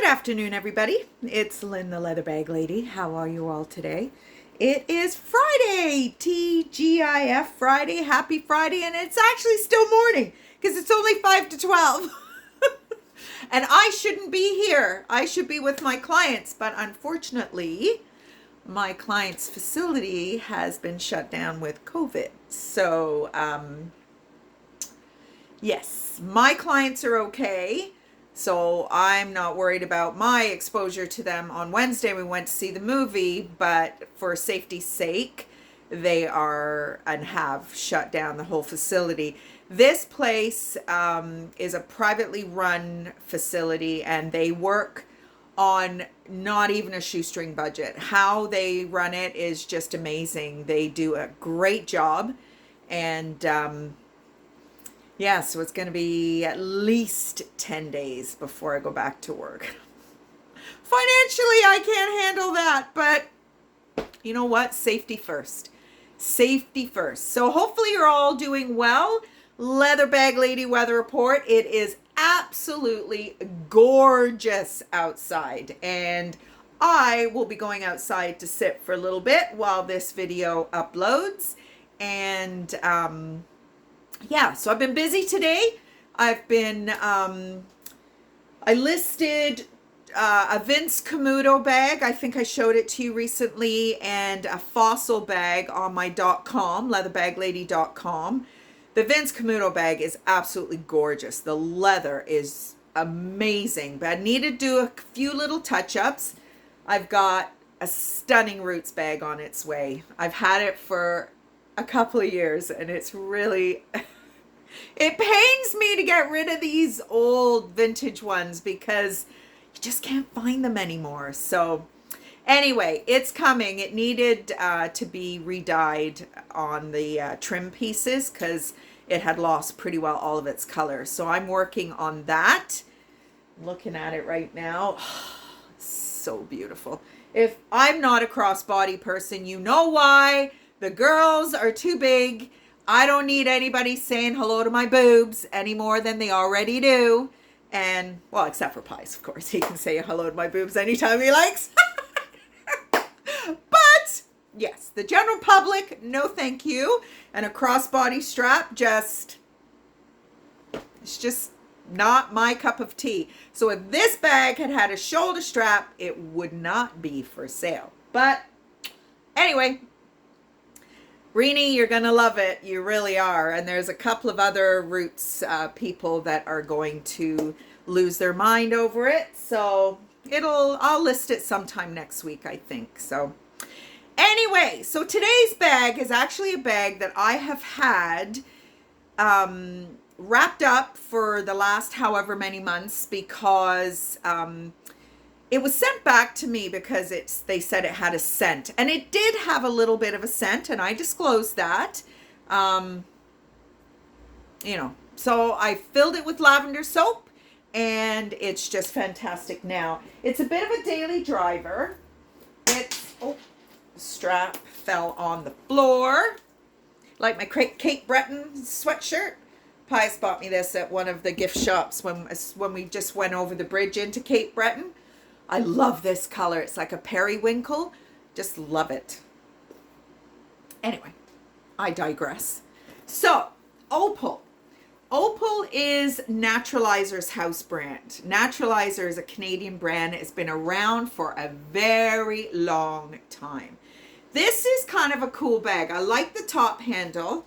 afternoon, everybody. It's Lynn, the Leather Bag Lady. How are you all today? It is Friday, TGIF Friday, happy Friday, and it's actually still morning because it's only 5 to 12. And I shouldn't be here. I should be with my clients, but unfortunately, my client's facility has been shut down with COVID. So, yes, my clients are okay. So I'm not worried about my exposure to them. On Wednesday, we went to see the movie, but for safety's sake, they are and have shut down the whole facility. This place is a privately run facility, and they work on not even a shoestring budget. How they run it is just amazing. They do a great job, and yeah, so it's going to be at least 10 days before I go back to work. Financially, I can't handle that, but you know what? Safety first. Safety first. So hopefully you're all doing well. Leather Bag Lady weather report. It is absolutely gorgeous outside, and I will be going outside to sit for a little bit while this video uploads. And yeah, so I've been busy today. I've been, I listed a Vince Camuto bag. I think I showed it to you recently, and a fossil bag on my .com, leatherbag-lady.com. The Vince Camuto bag is absolutely gorgeous. The leather is amazing, but I need to do a few little touch-ups. I've got a stunning Roots bag on its way. I've had it for a couple of years, and it's really it pains me to get rid of these old vintage ones because you just can't find them anymore. So anyway, it's coming. It needed to be re-dyed on the trim pieces because it had lost pretty well all of its color. So I'm working on that. I'm looking at it right now. So beautiful. If I'm not a crossbody person, you know why. The girls are too big. I don't need anybody saying hello to my boobs any more than they already do. And, well, except for Pies, of course. He can say hello to my boobs anytime he likes. But, yes, the general public, no thank you. And a crossbody strap, it's just not my cup of tea. So if this bag had had a shoulder strap, it would not be for sale. But, anyway, Renee, you're going to love it. You really are. And there's a couple of other Roots people that are going to lose their mind over it. So I'll list it sometime next week, I think. So anyway, so today's bag is actually a bag that I have had wrapped up for the last however many months because it was sent back to me because they said it had a scent, and it did have a little bit of a scent, and I disclosed that. So I filled it with lavender soap, and it's just fantastic now. It's a bit of a daily driver. Strap fell on the floor. Like my Cape Breton sweatshirt. Pies bought me this at one of the gift shops when we just went over the bridge into Cape Breton. I love this color. It's like a periwinkle. Just love it. Anyway, I digress. So, Opale. Opale is Naturalizer's house brand. Naturalizer is a Canadian brand. It's been around for a very long time. This is kind of a cool bag. I like the top handle,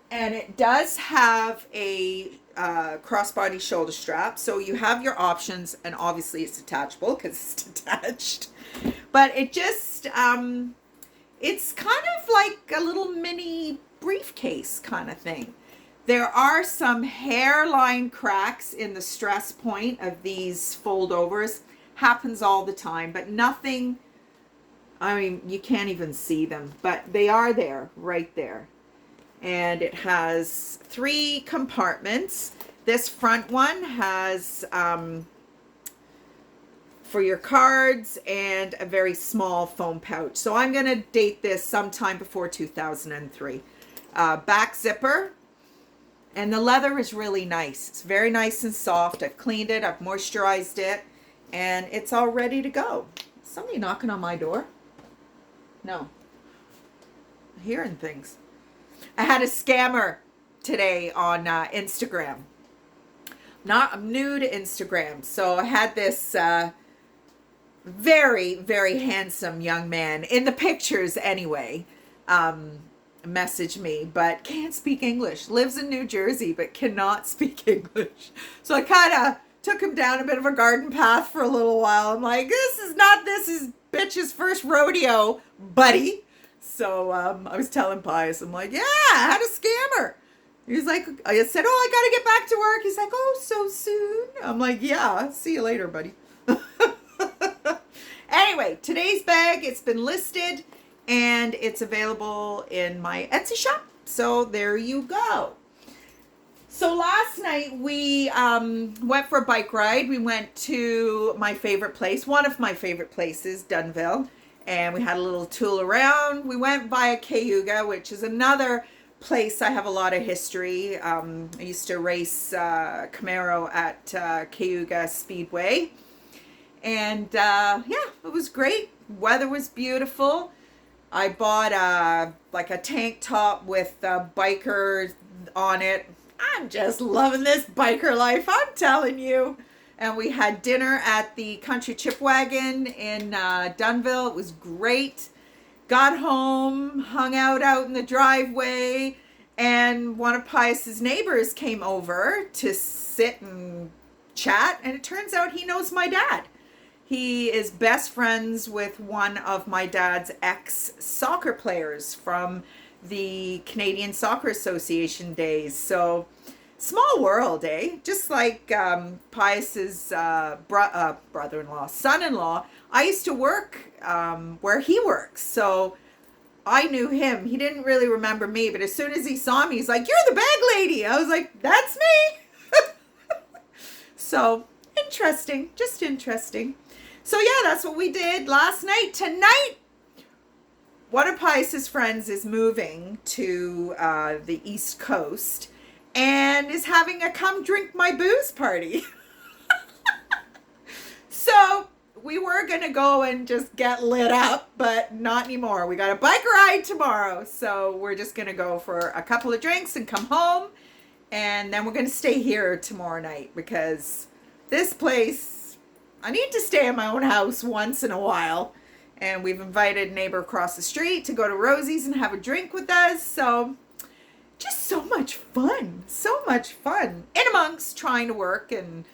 and it does have a crossbody shoulder strap, so you have your options, and obviously it's detachable because it's detached, but it just it's kind of like a little mini briefcase kind of thing. There are some hairline cracks in the stress point of these foldovers. Happens all the time, but nothing, I mean, you can't even see them, but they are there, right there. And it has 3 compartments. This front one has for your cards and a very small foam pouch. So I'm going to date this sometime before 2003. Back zipper. And the leather is really nice. It's very nice and soft. I've cleaned it. I've moisturized it. and it's all ready to go. Somebody knocking on my door? No. I'm hearing things. I had a scammer today on Instagram. I'm new to Instagram, so I had this very, very handsome young man, in the pictures anyway, message me, but can't speak English. Lives in New Jersey, but cannot speak English. So I kind of took him down a bit of a garden path for a little while. I'm like, this is bitch's first rodeo, buddy. So I was telling Pius, I'm like, yeah, I had a scammer. He's like, I said, oh, I got to get back to work. He's like, oh, so soon? I'm like, yeah, see you later, buddy. Anyway, today's bag, it's been listed and it's available in my Etsy shop. So there you go. So last night we went for a bike ride. We went to my favorite place, one of my favorite places, Dunville, and we had a little tool around. We went via Cayuga, which is another place I have a lot of history. I used to race Camaro at Cayuga Speedway. And yeah, it was great. Weather was beautiful. I bought like a tank top with biker on it. I'm just loving this biker life, I'm telling you. And we had dinner at the Country Chip Wagon in Dunville. It was great. Got home, hung out in the driveway, and one of Pius's neighbors came over to sit and chat, and it turns out he knows my dad. He is best friends with one of my dad's ex-soccer players from the Canadian Soccer Association days. So, small world, eh? Just like Pius's brother-in-law, son-in-law, I used to work where he works. So, I knew him. He didn't really remember me, but as soon as he saw me, he's like, you're the bag lady. I was like, that's me. So, interesting. Just interesting. So yeah, that's what we did last night. Tonight, one of Pius's friends is moving to the East Coast and is having a come drink my booze party. So we were going to go and just get lit up, but not anymore. We got a bike ride tomorrow. So we're just going to go for a couple of drinks and come home. And then we're going to stay here tomorrow night because this place, I need to stay in my own house once in a while. And we've invited a neighbor across the street to go to Rosie's and have a drink with us. So just so much fun. So much fun. In amongst trying to work and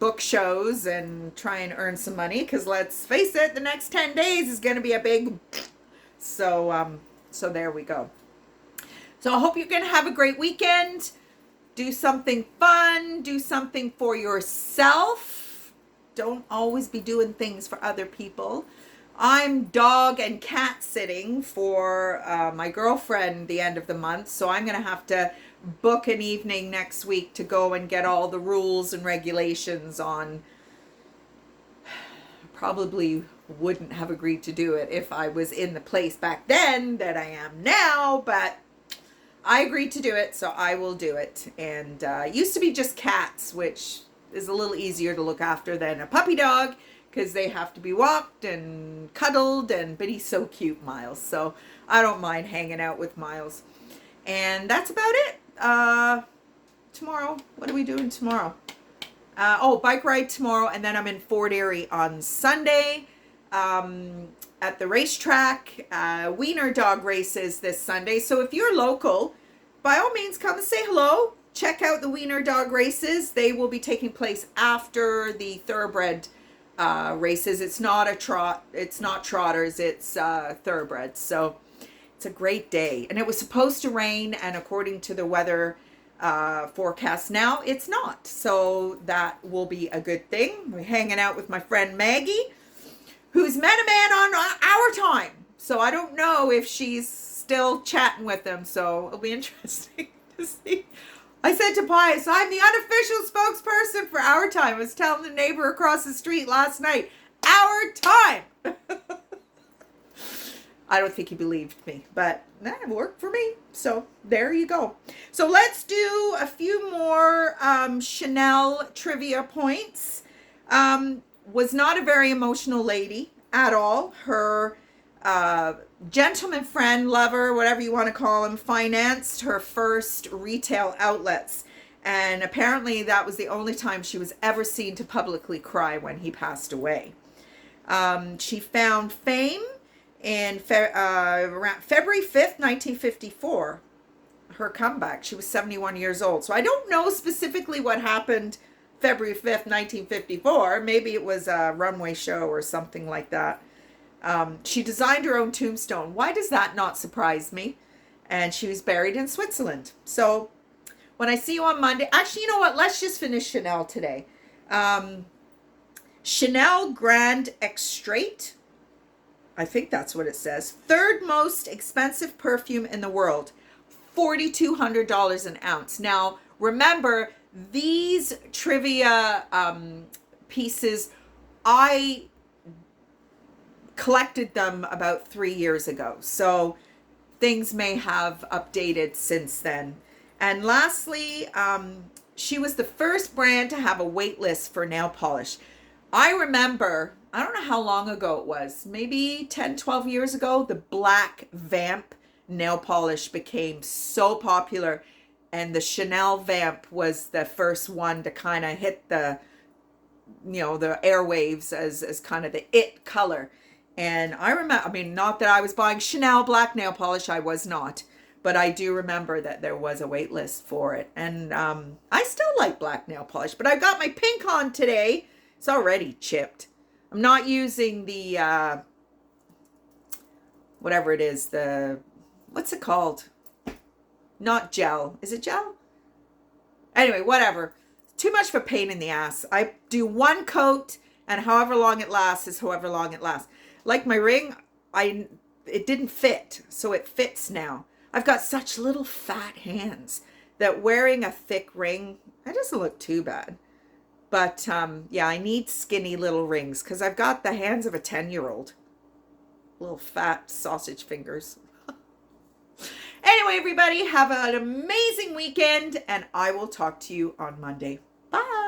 book shows and try and earn some money. Because let's face it, the next 10 days is going to be a big... So there we go. So I hope you're going to have a great weekend. Do something fun. Do something for yourself. Don't always be doing things for other people. I'm dog and cat sitting for my girlfriend the end of the month, so I'm going to have to book an evening next week to go and get all the rules and regulations on. Probably wouldn't have agreed to do it if I was in the place back then that I am now, but I agreed to do it, so I will do it. And it used to be just cats, which is a little easier to look after than a puppy dog because they have to be walked and cuddled, but he's so cute, Miles. So I don't mind hanging out with Miles. And that's about it. Tomorrow, what are we doing tomorrow? Bike ride tomorrow, and then I'm in Fort Erie on Sunday at the racetrack. Wiener dog races this Sunday. So if you're local, by all means, come and say hello. Check out the Wiener dog races. They will be taking place after the thoroughbred races. It's not a trot. It's not trotters. It's thoroughbreds. So it's a great day. And it was supposed to rain, and according to the weather forecast now, it's not. So that will be a good thing. We're hanging out with my friend Maggie, who's met a man on our time. So I don't know if she's still chatting with him. So it'll be interesting to see. I said to Pius, I'm the unofficial spokesperson for Our Time. I was telling the neighbor across the street last night, Our Time. I don't think he believed me, but that worked for me. So there you go. So let's do a few more Chanel trivia points. was not a very emotional lady at all. Her gentleman friend, lover, whatever you want to call him, financed her first retail outlets. And apparently that was the only time she was ever seen to publicly cry when he passed away. She found fame in around February 5th, 1954, her comeback. She was 71 years old. So I don't know specifically what happened February 5th, 1954. Maybe it was a runway show or something like that. She designed her own tombstone. Why does that not surprise me? And she was buried in Switzerland. So when I see you on Monday, actually, you know what? Let's just finish Chanel today. Chanel Grand Extrait. I think that's what it says. Third most expensive perfume in the world. $4,200 an ounce. Now, remember, these trivia pieces, I collected them about 3 years ago. So things may have updated since then. And lastly, she was the first brand to have a wait list for nail polish. I remember, I don't know how long ago it was, maybe 10, 12 years ago, the black Vamp nail polish became so popular, and the Chanel Vamp was the first one to kind of hit the, the airwaves as kind of the it color. And I remember, I mean, not that I was buying Chanel black nail polish, I was not, but I do remember that there was a wait list for it. And I still like black nail polish, but I got my pink on today. It's already chipped. I'm not using the, whatever it is, what's it called? Not gel. Is it gel? Anyway, whatever. Too much of a pain in the ass. I do one coat, and however long it lasts is however long it lasts. Like my ring, it didn't fit, so it fits now. I've got such little fat hands that wearing a thick ring, it doesn't look too bad. But yeah, I need skinny little rings because I've got the hands of a 10-year-old. Little fat sausage fingers. Anyway, everybody, have an amazing weekend, and I will talk to you on Monday. Bye.